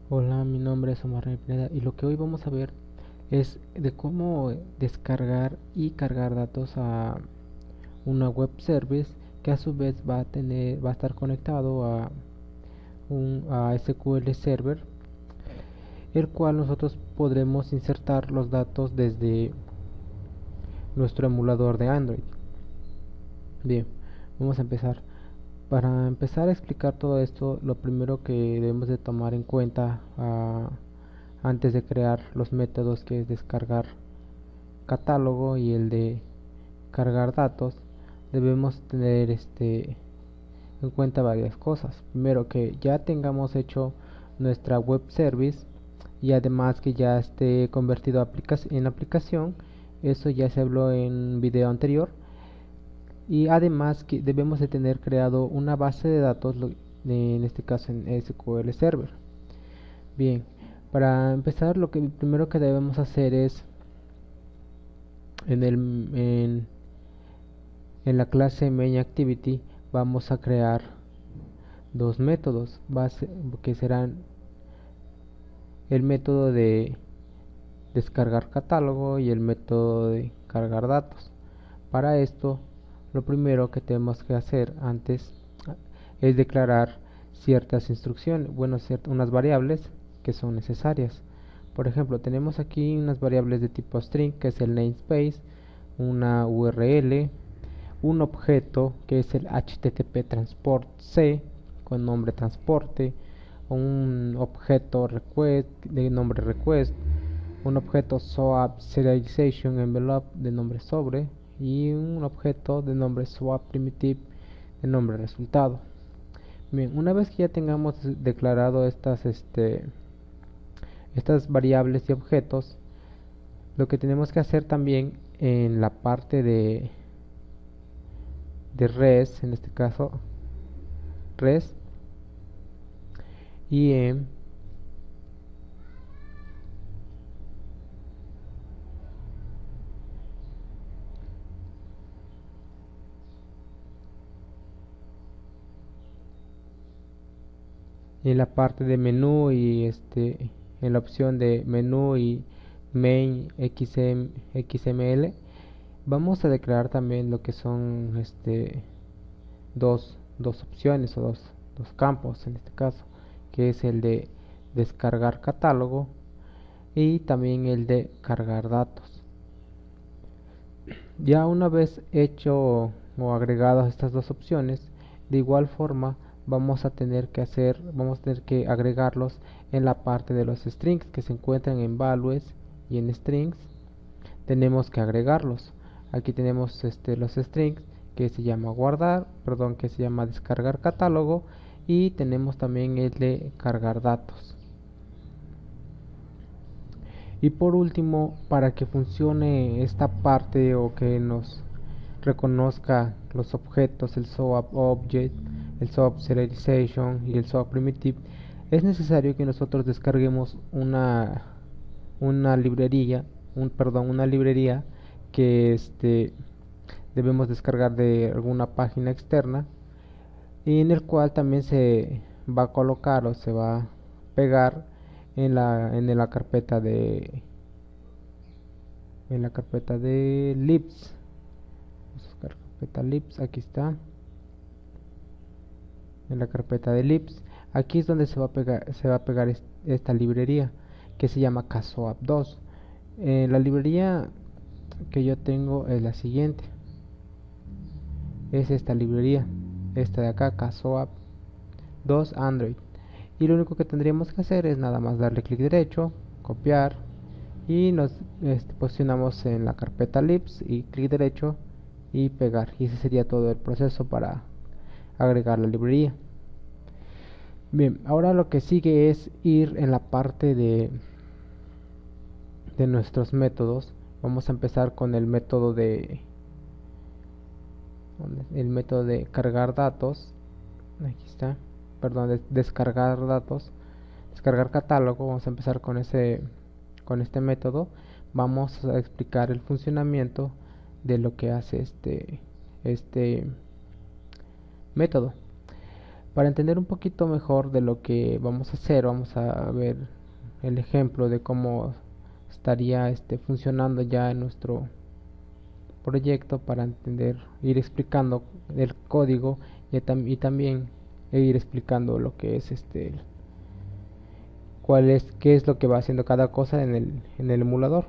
Hola, mi nombre es Omar Pineda y lo que hoy vamos a ver es de cómo descargar y cargar datos a una web service que a su vez va a estar conectado a un SQL Server, el cual nosotros podremos insertar los datos desde nuestro emulador de Android. Bien, vamos a empezar. Para empezar a explicar todo esto, lo primero que debemos de tomar en cuenta antes de crear los métodos, que es descargar catálogo y el de cargar datos, debemos tener en cuenta varias cosas. Primero, que ya tengamos hecho nuestra web service y además que ya esté convertido en aplicación. Eso ya se habló en un video anterior. Y además que debemos de tener creado una base de datos, en este caso en SQL Server. Bien, para empezar, lo que primero que debemos hacer es en el en En la clase MainActivity vamos a crear dos métodos que serán el método de descargar catálogo y el método de cargar datos. Para esto, lo primero que tenemos que hacer antes es declarar ciertas instrucciones, bueno, unas variables que son necesarias. Por ejemplo, tenemos aquí unas variables de tipo string, que es el namespace, una URL, un objeto que es el HTTP transport C con nombre transporte, un objeto request de nombre request, un objeto swap serialization envelope de nombre sobre y un objeto de nombre swap primitive de nombre resultado. Bien, una vez que ya tengamos declarado estas variables y objetos, lo que tenemos que hacer también en la parte de res, en este caso res, y en la parte de menú y en la opción de menú y main XML vamos a declarar también lo que son dos opciones o dos campos en este caso, que es el de descargar catálogo y también el de cargar datos. Ya una vez hecho o agregadas estas dos opciones, de igual forma vamos a tener que agregarlos en la parte de los strings que se encuentran en values y en strings. Tenemos que agregarlos. Aquí tenemos los strings que se llama que se llama descargar catálogo, y tenemos también el de cargar datos. Y por último, para que funcione esta parte o que nos reconozca los objetos, el SOAP Object, el SOAP Serialization y el SOAP Primitive, es necesario que nosotros descarguemos una librería, una librería que debemos descargar de alguna página externa, y en el cual también se va a colocar o se va a pegar en la carpeta de libs. Carpeta libs, aquí está, en la carpeta de libs. Aquí es donde se va a pegar esta librería que se llama Casoap 2. La librería que yo tengo es la siguiente, es esta librería, esta de acá, Casoap 2 Android. Y lo único que tendríamos que hacer es nada más darle clic derecho, copiar, y nos posicionamos en la carpeta libs y clic derecho y pegar, y ese sería todo el proceso para agregar la librería. Bien, ahora lo que sigue es ir en la parte de nuestros métodos. Vamos a empezar con el método de cargar datos. Aquí está, perdón, descargar datos, descargar catálogo. Vamos a empezar con este método. Vamos a explicar el funcionamiento de lo que hace este método. Para entender un poquito mejor de lo que vamos a hacer, vamos a ver el ejemplo de cómo estaría funcionando ya en nuestro proyecto para entender, ir explicando el código y también ir explicando lo que es qué es lo que va haciendo cada cosa en el emulador.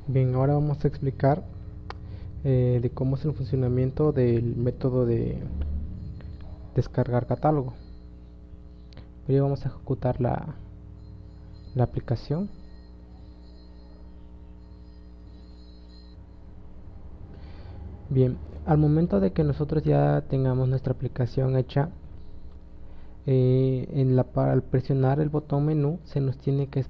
Bien, ahora vamos a explicar de cómo es el funcionamiento del método de descargar catálogo. Primero vamos a ejecutar la aplicación. Bien, al momento de que nosotros ya tengamos nuestra aplicación hecha, al presionar el botón menú se nos tiene que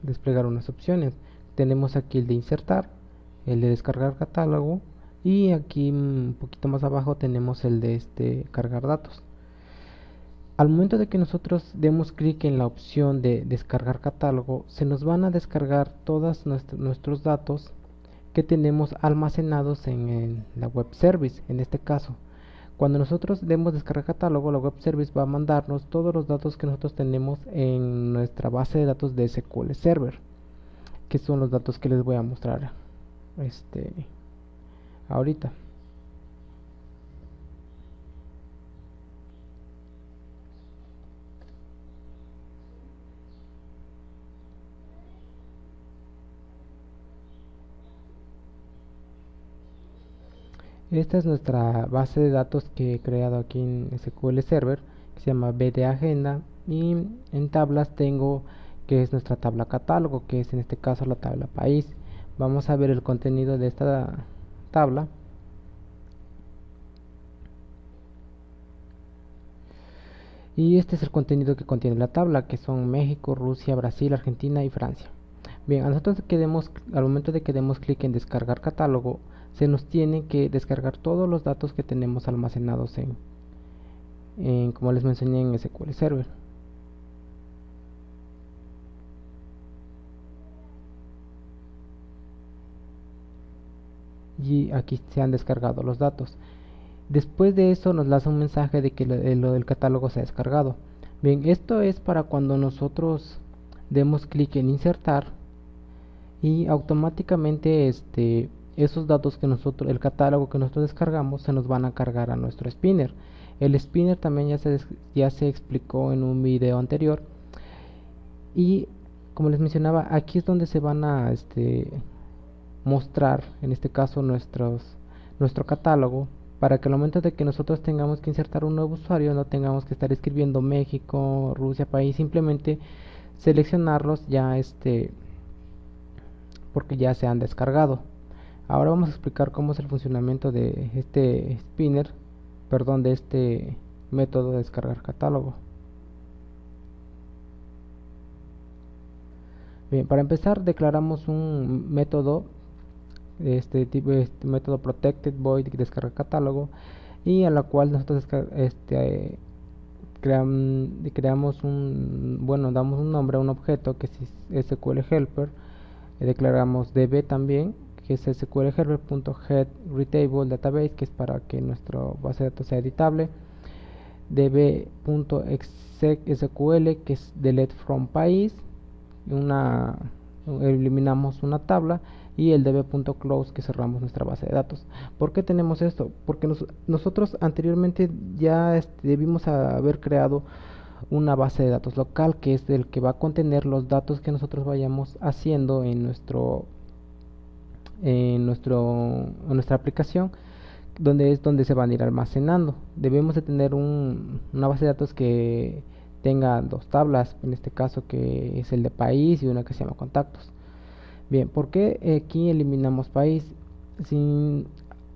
desplegar unas opciones. Tenemos aquí el de insertar, el de descargar catálogo, y aquí un poquito más abajo tenemos el de cargar datos. Al momento de que nosotros demos clic en la opción de descargar catálogo, se nos van a descargar todos nuestros datos que tenemos almacenados en la web service. En este caso, cuando nosotros demos descargar catálogo, la web service va a mandarnos todos los datos que nosotros tenemos en nuestra base de datos de SQL Server, que son los datos que les voy a mostrar ahorita. Esta es nuestra base de datos que he creado aquí en SQL Server, que se llama B de agenda, y en tablas tengo que es nuestra tabla catálogo, que es en este caso la tabla país. Vamos a ver el contenido de esta tabla. Y este es el contenido que contiene la tabla, que son México, Rusia, Brasil, Argentina y Francia. Bien, al momento de que demos clic en descargar catálogo, se nos tiene que descargar todos los datos que tenemos almacenados como les mencioné, en SQL Server. Y aquí se han descargado los datos. Después de eso nos lanza un mensaje de que lo del catálogo se ha descargado. Bien, esto es para cuando nosotros demos clic en insertar y automáticamente esos datos el catálogo que nosotros descargamos se nos van a cargar a nuestro spinner. El spinner también ya se explicó en un video anterior, y como les mencionaba, aquí es donde se van a mostrar en este caso nuestro catálogo, para que al momento de que nosotros tengamos que insertar un nuevo usuario no tengamos que estar escribiendo México, Rusia, país, simplemente seleccionarlos ya porque ya se han descargado. Ahora vamos a explicar cómo es el funcionamiento de este spinner, perdón, de este método de descargar catálogo. Bien, para empezar declaramos un método de este tipo, método protected void descarga catálogo, y a la cual nosotros creamos damos un nombre a un objeto que es SQL helper. Declaramos db también, que es SQL helper.getRetable database, que es para que nuestra base de datos sea editable. db.execSQL, que es delete from país, eliminamos una tabla, y el db.close, que cerramos nuestra base de datos. ¿Por qué tenemos esto? Porque nosotros anteriormente ya debimos haber creado una base de datos local, que es el que va a contener los datos que nosotros vayamos haciendo en nuestra aplicación, donde se van a ir almacenando. Debemos de tener una base de datos que tenga dos tablas, en este caso que es el de país, y una que se llama contactos. Bien, ¿por qué aquí eliminamos país?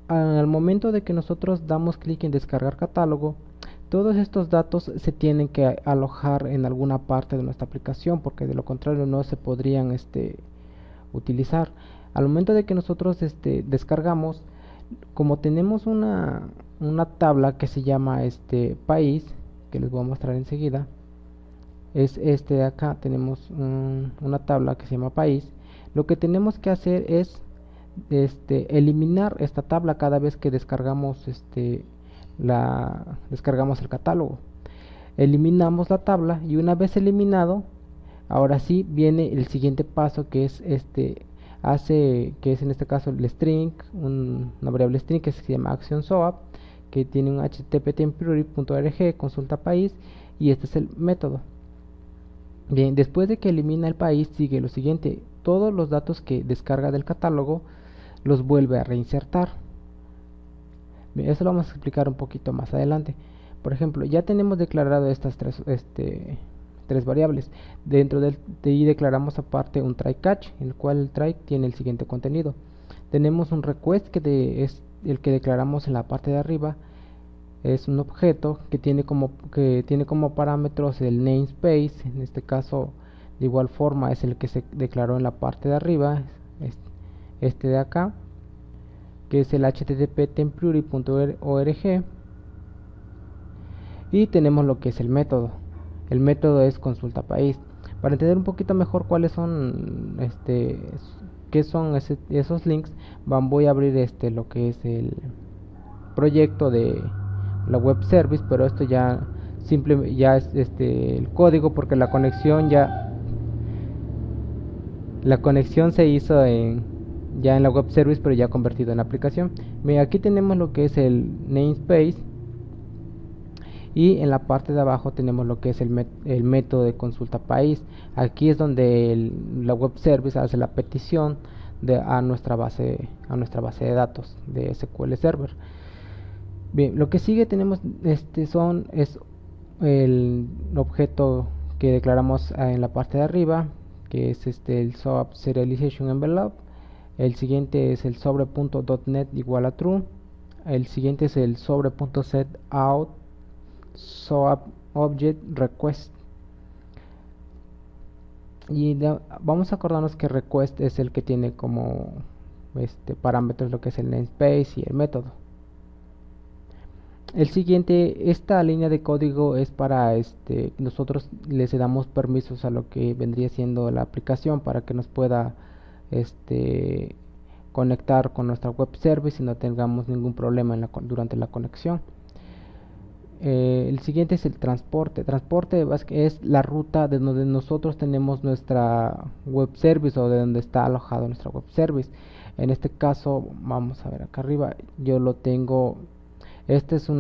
Al momento de que nosotros damos clic en descargar catálogo, todos estos datos se tienen que alojar en alguna parte de nuestra aplicación, porque de lo contrario no se podrían utilizar. Al momento de que nosotros descargamos, como tenemos una tabla que se llama país, que les voy a mostrar enseguida, es de acá, tenemos una tabla que se llama país. Lo que tenemos que hacer es eliminar esta tabla cada vez que descargamos descargamos el catálogo. Eliminamos la tabla y una vez eliminado, ahora sí viene el siguiente paso, que es que es en este caso el string, una variable string que se llama ActionSwap, que tiene un http temporary.org, consulta país, y este es el método. Bien, después de que elimina el país, sigue lo siguiente: todos los datos que descarga del catálogo los vuelve a reinsertar. Bien, eso lo vamos a explicar un poquito más adelante. Por ejemplo, ya tenemos declarado estas tres variables. Dentro de ahí declaramos aparte un try catch, en el cual el try tiene el siguiente contenido. Tenemos un request es el que declaramos en la parte de arriba. Es un objeto que tiene como parámetros el namespace. En este caso, de igual forma, es el que se declaró en la parte de arriba, este de acá, que es el http temporary.org. Y tenemos lo que es el método. El método es consulta país. Para entender un poquito mejor cuáles son qué son esos links, voy a abrir lo que es el proyecto de la web service, pero esto ya es el código, porque la conexión se hizo ya en la web service, pero ya convertido en aplicación. Mira, aquí tenemos lo que es el namespace, y en la parte de abajo tenemos lo que es el método de consulta país. Aquí es donde la web service hace la petición a nuestra base de datos de SQL Server. Bien, lo que sigue tenemos es el objeto que declaramos en la parte de arriba, que es el SOAP Serialization Envelope. El siguiente es el sobre.net igual a true. El siguiente es el sobre.setout SOAP Object Request. Y vamos a acordarnos que request es el que tiene como parámetros lo que es el namespace y el método. El siguiente, esta línea de código es para nosotros les damos permisos a lo que vendría siendo la aplicación para que nos pueda conectar con nuestra web service y no tengamos ningún problema durante la conexión. El siguiente es el transporte. Transporte es la ruta de donde nosotros tenemos nuestra web service, o de donde está alojado nuestra web service. En este caso, vamos a ver acá arriba, yo lo tengo. Esta es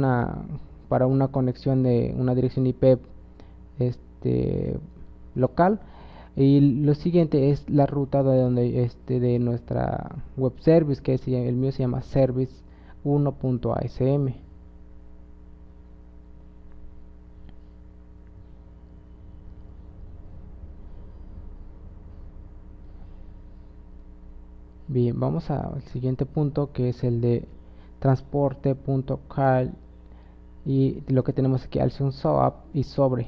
para una conexión de una dirección IP local. Y lo siguiente es la ruta de nuestra web service, que el mío se llama service1.asm. Bien, vamos al siguiente punto, que es el de transporte.cal, y lo que tenemos aquí al un SOAP y sobre.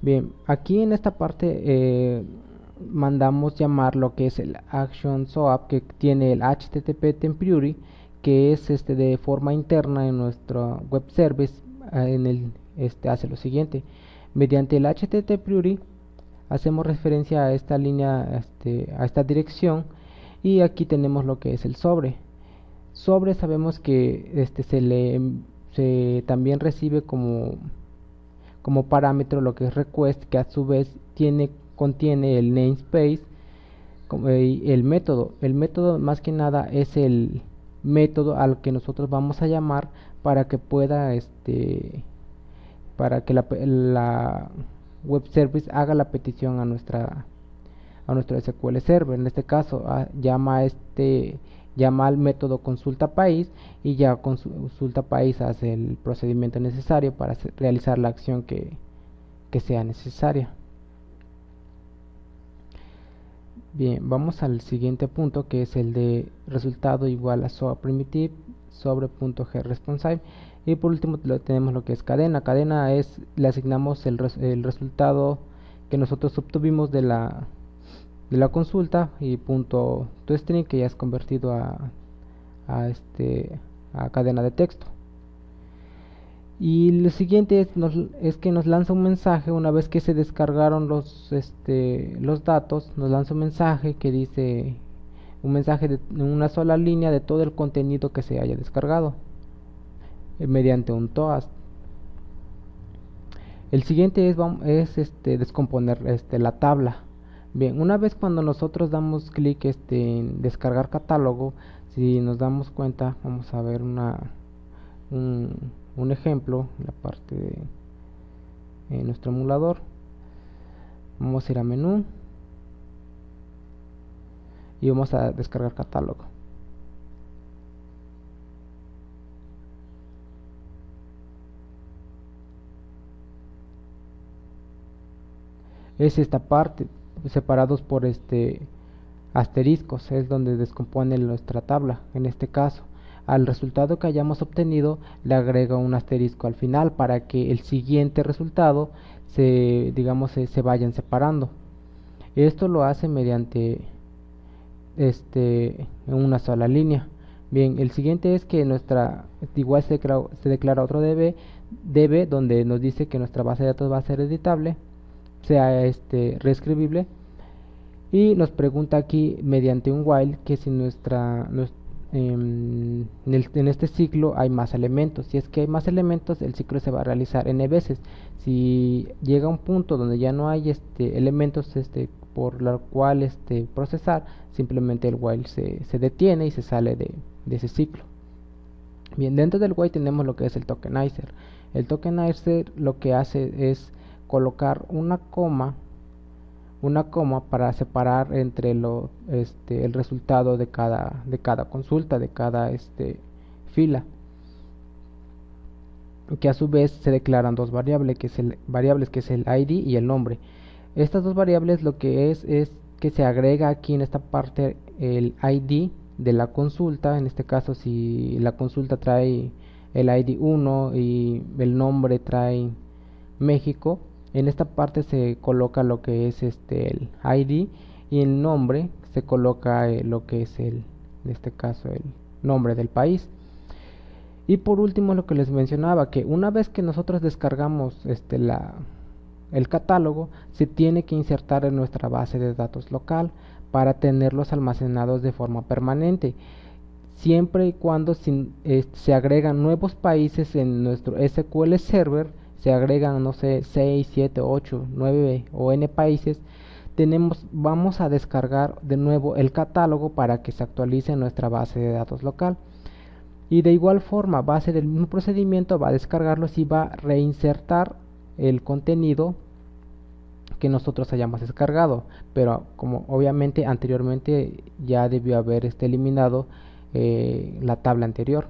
Bien, aquí en esta parte mandamos llamar lo que es el action SOAP, que tiene el http temporary, que es de forma interna en nuestro web service. Hace lo siguiente: mediante el http temporary hacemos referencia a esta línea, a esta dirección, y aquí tenemos lo que es el sobre. Sabemos que se también recibe como parámetro lo que es request, que a su vez contiene el namespace y el método. El método más que nada es el método al que nosotros vamos a llamar para que pueda para que la web service haga la petición a nuestro SQL Server. En este caso llama al método consulta país, y ya consulta país hace el procedimiento necesario para realizar la acción que sea necesaria. Bien, vamos al siguiente punto, que es el de resultado igual a SOA primitive sobre.getResponsive. Y por último tenemos lo que es cadena. Cadena le asignamos el resultado que nosotros obtuvimos de la consulta, y punto toString, que ya es convertido a cadena de texto. Y lo siguiente es que nos lanza un mensaje una vez que se descargaron los datos. Nos lanza un mensaje que dice un mensaje en una sola línea de todo el contenido que se haya descargado mediante un toast. El siguiente es descomponer la tabla. Bien, una vez cuando nosotros damos clic en descargar catálogo, si nos damos cuenta, vamos a ver un, un ejemplo en la parte de nuestro emulador. Vamos a ir a menú y vamos a descargar catálogo. Es esta parte, separados por asteriscos, es donde descompone nuestra tabla. En este caso, al resultado que hayamos obtenido le agrega un asterisco al final para que el siguiente resultado se vayan separando. Esto lo hace mediante en una sola línea. Bien, el siguiente es que igual se declara otro db donde nos dice que nuestra base de datos va a ser editable, sea reescribible, y nos pregunta aquí mediante un while que si en este ciclo hay más elementos. Si es que hay más elementos, el ciclo se va a realizar n veces. Si llega a un punto donde ya no hay elementos por lo cual procesar, simplemente el while se detiene y se sale de ese ciclo. Bien, dentro del while tenemos lo que es el tokenizer. El tokenizer lo que hace es colocar una coma para separar entre el resultado de cada consulta, de cada fila, que a su vez se declaran dos variables que es el ID y el nombre. Estas dos variables lo que es que se agrega aquí en esta parte el ID de la consulta. En este caso, si la consulta trae el ID 1 y el nombre trae México, en esta parte se coloca lo que es el ID, y el nombre se coloca lo que es en este caso el nombre del país. Y por último, lo que les mencionaba, que una vez que nosotros descargamos el catálogo, se tiene que insertar en nuestra base de datos local para tenerlos almacenados de forma permanente, siempre y cuando se agregan nuevos países en nuestro SQL Server. Se agregan, no sé, 6, 7, 8, 9 o n países, vamos a descargar de nuevo el catálogo para que se actualice en nuestra base de datos local. Y de igual forma va a ser el mismo procedimiento, va a descargarlos y va a reinsertar el contenido que nosotros hayamos descargado, pero como obviamente anteriormente ya debió haber eliminado la tabla anterior.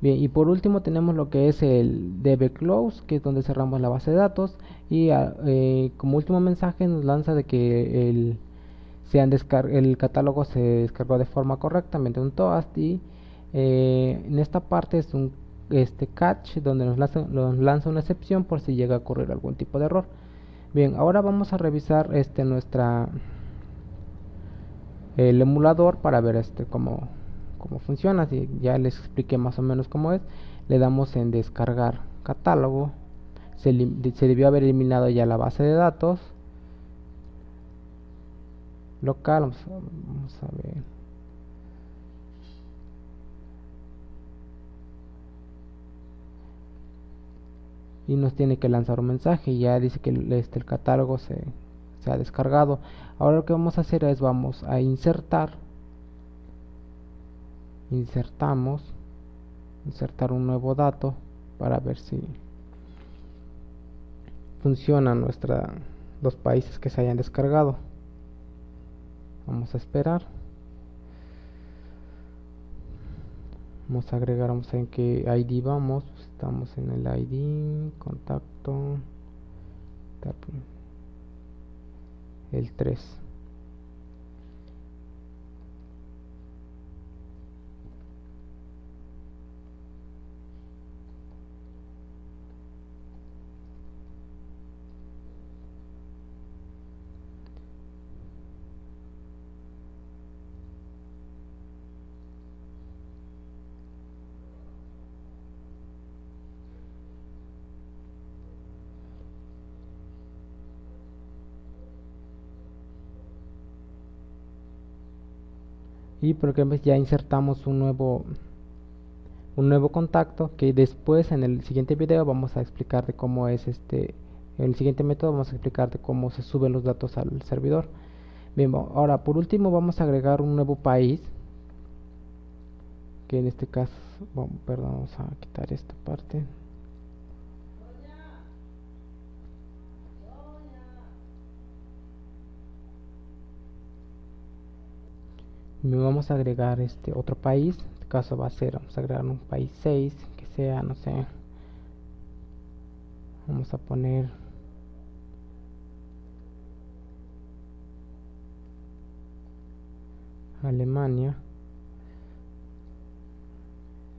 Bien, y por último tenemos lo que es el dbClose, que es donde cerramos la base de datos, y como último mensaje nos lanza de que el catálogo se descargó de forma correcta mediante un toast. Y en esta parte es un catch donde nos lanza una excepción por si llega a ocurrir algún tipo de error. Bien, ahora vamos a revisar el emulador para ver cómo funciona. Si ya les expliqué más o menos cómo es, le damos en descargar catálogo. Se debió haber eliminado ya la base de datos local. Vamos a ver. Y nos tiene que lanzar un mensaje. Ya dice que el catálogo se ha descargado. Ahora lo que vamos a hacer es vamos a insertar un nuevo dato para ver si funcionan los países que se hayan descargado. Vamos a esperar. Vamos a agregar, vamos a ver en qué ID vamos. Estamos en el ID, contacto, el 3. y por ejemplo ya insertamos un nuevo contacto que después en el siguiente video vamos a explicar de cómo es en el siguiente método vamos a explicar de cómo se suben los datos al servidor. Bien, ahora por último vamos a agregar un nuevo país, que en este caso, bueno, perdón, vamos a quitar esta parte. Vamos a agregar otro país, en este caso va a ser, vamos a agregar un país 6 que sea, no sé, vamos a poner Alemania,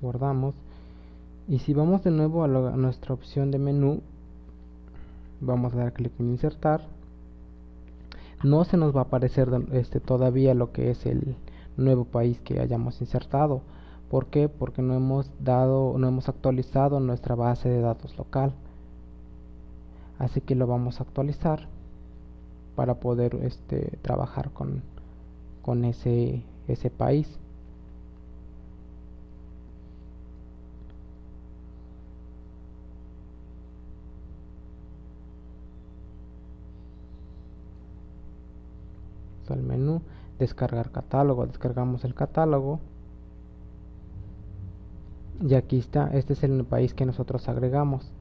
guardamos, y si vamos de nuevo a nuestra opción de menú, vamos a dar clic en insertar, no se nos va a aparecer todavía lo que es el nuevo país que hayamos insertado. ¿Por qué? Porque no hemos actualizado nuestra base de datos local, así que lo vamos a actualizar para poder trabajar con ese país. Al menú, descargar catálogo, descargamos el catálogo y aquí está, este es el país que nosotros agregamos.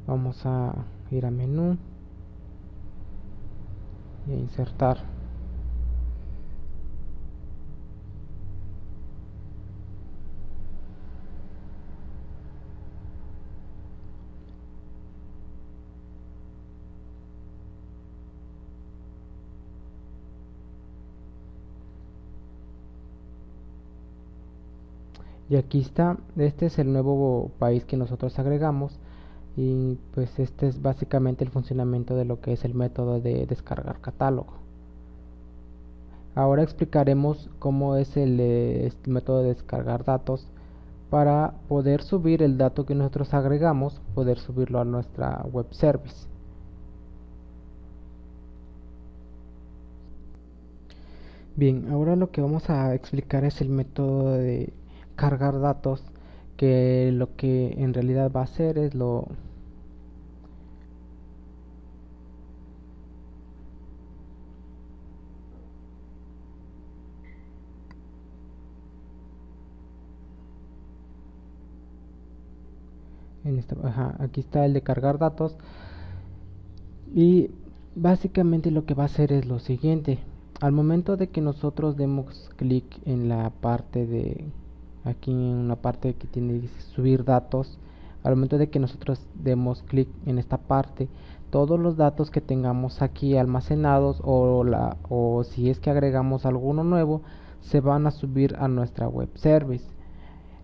Vamos a ir a menú y a insertar. Y aquí está, este es el nuevo país que nosotros agregamos, y pues este es básicamente el funcionamiento de lo que es el método de descargar catálogo. Ahora explicaremos cómo es este método de descargar datos para poder subir el dato que nosotros agregamos, poder subirlo a nuestra web service. Bien, ahora lo que vamos a explicar es el método de cargar datos, que lo que en realidad va a hacer es aquí está el de cargar datos, y básicamente lo que va a hacer es lo siguiente. Al momento de que nosotros demos clic en la parte de aquí, en una parte que tiene que subir datos, al momento de que nosotros demos clic en esta parte, todos los datos que tengamos aquí almacenados o si es que agregamos alguno nuevo, se van a subir a nuestra web service.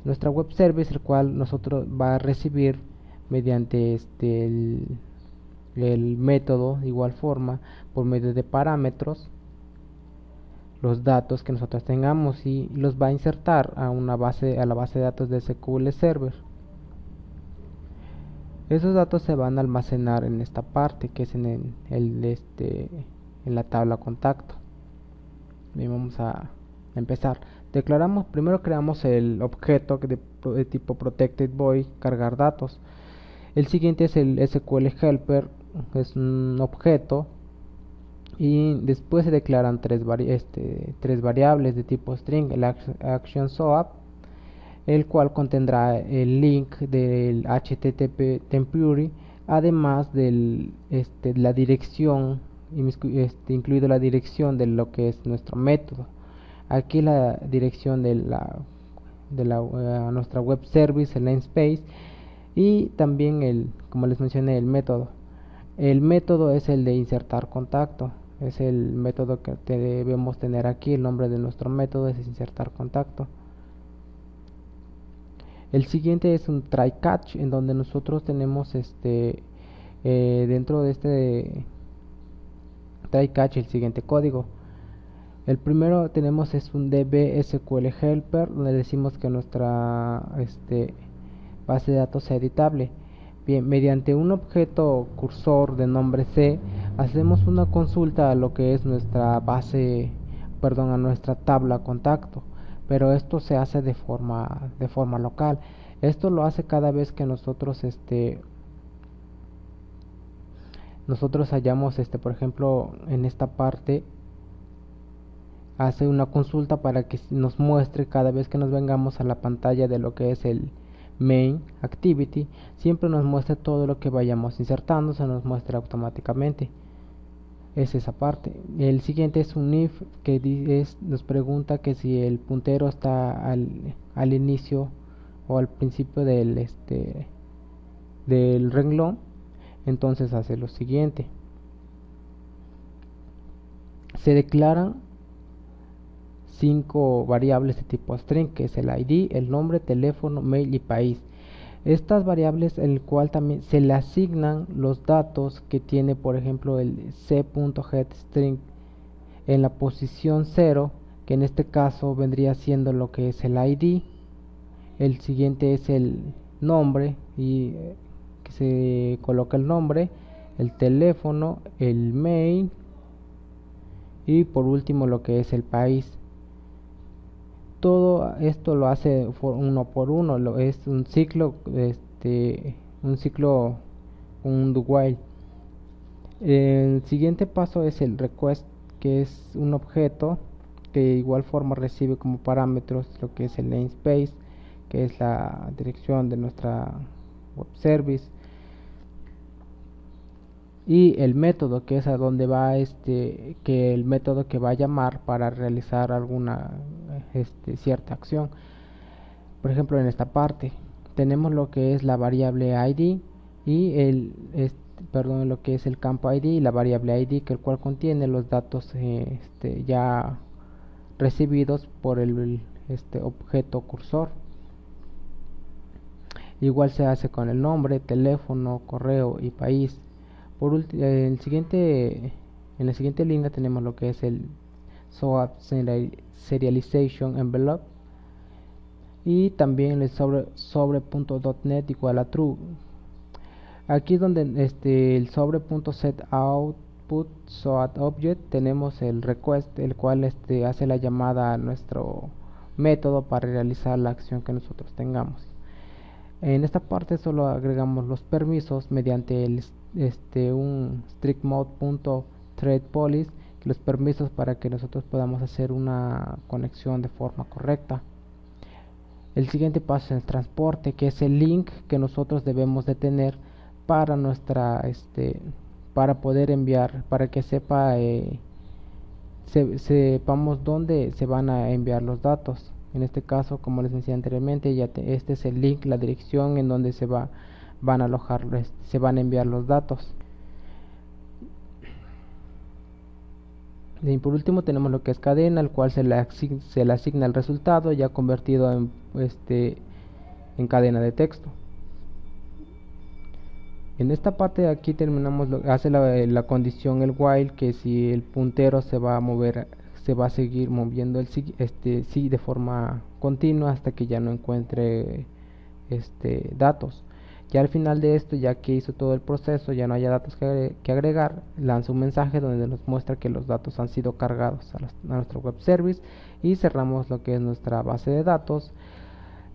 Nuestra web service, el cual nosotros va a recibir mediante el método, de igual forma, por medio de parámetros, los datos que nosotros tengamos, y los va a insertar a la base de datos de SQL Server. Esos datos se van a almacenar en esta parte, que es en la tabla contacto. Y vamos a empezar. Primero creamos el objeto de tipo protected void cargar datos. El siguiente es el SQL helper, es un objeto, y después se declaran tres variables de tipo string, el action SOAP, el cual contendrá el link del HTTP temporary, además la dirección, incluido la dirección de lo que es nuestro método. Aquí la dirección de nuestra web service, el namespace, y también como les mencioné, el método. El método es el de insertar contacto, es el método que debemos tener aquí. El nombre de nuestro método es insertar contacto. El siguiente es un try catch, en donde nosotros tenemos dentro de este try catch el siguiente código. El primero tenemos es un db SQL helper, donde decimos que nuestra base de datos sea editable. Bien, mediante un objeto cursor de nombre C, hacemos una consulta a lo que es nuestra a nuestra tabla contacto. pero esto se hace de forma local. Esto lo hace cada vez que nosotros hallamos por ejemplo en esta parte hace una consulta para que nos muestre cada vez que nos vengamos a la pantalla de lo que es el main activity, siempre nos muestra todo lo que vayamos insertando, se nos muestra automáticamente. Es esa parte. El siguiente es un if que nos pregunta que si el puntero está al inicio o al principio del renglón, entonces hace lo siguiente: se declaran 5 variables de tipo string, que es el ID, el nombre, teléfono, mail y país. Estas variables, el cual también se le asignan los datos que tiene, por ejemplo, el c.getString en la posición 0, que en este caso vendría siendo lo que es el ID. El siguiente es el nombre, y que se coloca el nombre, el teléfono, el mail y por último lo que es el país. Todo esto lo hace uno por uno, es un ciclo, un do while. El siguiente paso es el request, que es un objeto que de igual forma recibe como parámetros lo que es el namespace, que es la dirección de nuestra web service, y el método, que es a donde va que el método que va a llamar para realizar alguna cierta acción. Por ejemplo, en esta parte tenemos lo que es la variable ID y lo que es el campo ID y la variable ID, que el cual contiene los datos ya recibidos por el objeto cursor. Igual se hace con el nombre, teléfono, correo y país. En la siguiente línea tenemos lo que es el SOAP Serialization Envelope, y también el sobre.net igual a true. Aquí donde el sobre.setOutput SOAT object tenemos el request, el cual hace la llamada a nuestro método para realizar la acción que nosotros tengamos. En esta parte solo agregamos los permisos mediante un strictmode.threadPolice, los permisos para que nosotros podamos hacer una conexión de forma correcta. El siguiente paso es el transporte, que es el link que nosotros debemos de tener para para poder enviar, para que sepamos dónde se van a enviar los datos. En este caso, como les decía anteriormente, este es el link, la dirección en donde se van a alojar, se van a enviar los datos. Y por último tenemos lo que es cadena, al cual se le asigna el resultado ya convertido en cadena de texto. En esta parte de aquí terminamos hace la condición el while, que si el puntero se va a mover, se va a seguir moviendo de forma continua hasta que ya no encuentre datos. Ya al final de esto, ya que hizo todo el proceso, ya no haya datos que agregar, lanza un mensaje donde nos muestra que los datos han sido cargados a nuestro web service, y cerramos lo que es nuestra base de datos.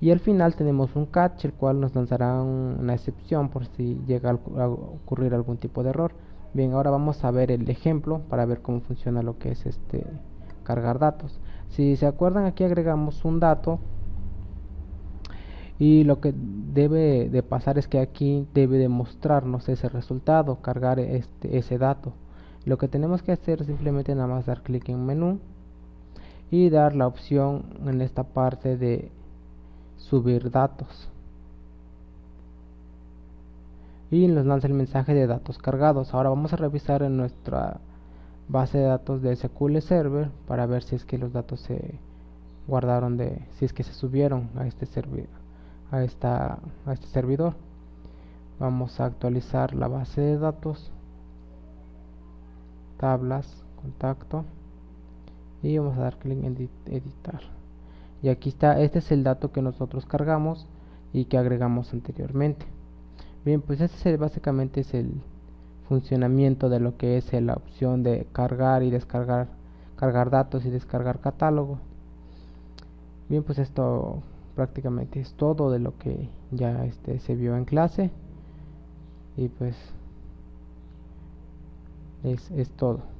Y al final tenemos un catch, el cual nos lanzará una excepción por si llega a ocurrir algún tipo de error. Bien, ahora vamos a ver el ejemplo para ver cómo funciona lo que es cargar datos. Si se acuerdan, aquí agregamos un dato, y lo que debe de pasar es que aquí debe de mostrarnos ese resultado, cargar ese dato. Lo que tenemos que hacer es simplemente nada más dar clic en menú y dar la opción en esta parte de subir datos, y nos lanza el mensaje de datos cargados. Ahora vamos a revisar en nuestra base de datos de SQL Server para ver si es que los datos se guardaron, si es que se subieron a este servidor. Vamos a actualizar la base de datos, tablas, contacto, y vamos a dar clic en editar. Y aquí está, este es el dato que nosotros cargamos y que agregamos anteriormente. Bien, pues básicamente es el funcionamiento de lo que es la opción de cargar y descargar, cargar datos y descargar catálogo. Bien, pues esto prácticamente es todo de lo que ya se vio en clase, y pues es todo.